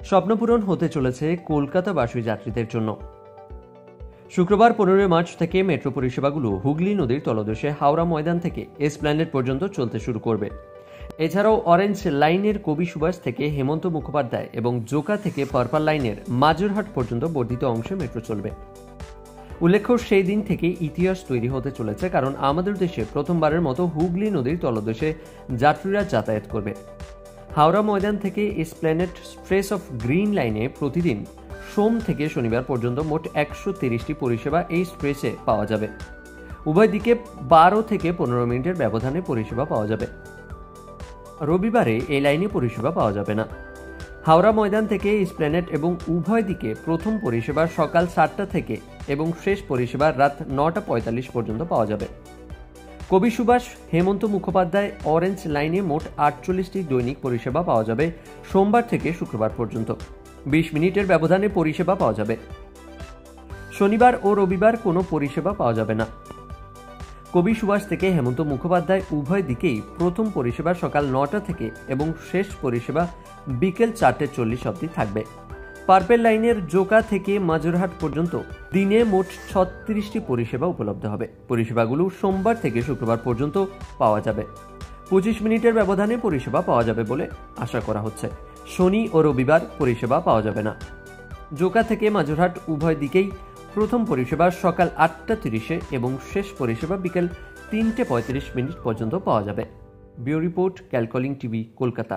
স্বপ্নপূরণ হতে চলেছে কলকাতাবাসী যাত্রীদের জন্য। শুক্রবার 15 মার্চ থেকে মেট্রো পরিষেবাগুলো হুগলি নদীর তলদেশে হাওড়া ময়দান থেকে এসপ্ল্যানেড পর্যন্ত চলতে শুরু করবে। এছাড়াও অরেঞ্জ লাইনের কবি সুভাষ থেকে হেমন্ত মুখোপাধ্যায় এবং জোকা থেকে পার্পল লাইনের মাজুরহাট পর্যন্ত বর্ধিত অংশে মেট্রো চলবে। উল্লেখ্য, সেই দিন থেকে ইতিহাস তৈরি হতে চলেছে, কারণ আমাদের দেশে প্রথমবারের মতো হুগলি নদীর তলদেশে যাত্রীরা যাতায়াত করবে। হাওড়া ময়দান থেকে এসপ্ল্যানেড স্ট্রেচ অফ গ্রিন লাইনে প্রতিদিন সোম থেকে শনিবার পর্যন্ত মোট 130টি পরিষেবা এই স্ট্রেচে পাওয়া যাবে। উভয় দিকে 12 থেকে 15 মিনিটের ব্যবধানে পরিষেবা পাওয়া যাবে। রবিবারে এই লাইনে পরিষেবা পাওয়া যাবে না। হাওড়া ময়দান থেকে এসপ্ল্যানেড এবং উভয় দিকে প্রথম পরিষেবা সকাল 7টা থেকে এবং শেষ পরিষেবা রাত 9:45 পর্যন্ত পাওয়া যাবে। কবি সুভাষ হেমন্ত মুখোপাধ্যায় অরেঞ্জ লাইনে মোট 48টি দৈনিক পরিষেবা পাওয়া যাবে সোমবার থেকে শুক্রবার পর্যন্ত। 20 মিনিটের ব্যবধানে পরিষেবা পাওয়া যাবে। শনিবার ও রবিবার কোনো পরিষেবা পাওয়া যাবে না। কবি সুভাষ থেকে হেমন্ত মুখোপাধ্যায় উভয় দিকেই প্রথম পরিষেবা সকাল 9টা থেকে এবং শেষ পরিষেবা বিকেল 4:40 অবধি থাকবে। পার্পল লাইনের জোকা থেকে মাজুরহাট পর্যন্ত দিনে মোট 36টি পরিষেবা উপলব্ধ হবে। পরিষেবাগুলো সোমবার থেকে শুক্রবার পর্যন্ত পাওয়া যাবে। 25 মিনিটের ব্যবধানে পরিষেবা পাওয়া যাবে বলে আশা করা হচ্ছে। শনি ও রবিবার পরিষেবা পাওয়া যাবে না। জোকা থেকে মাজুরহাট উভয় দিকেই প্রথম পরিষেবা সকাল 8:30 এবং শেষ পরিষেবা বিকেল 3:35 পর্যন্ত পাওয়া যাবে। ব্যুরো রিপোর্ট, ক্যালকলিং টিভি, কলকাতা।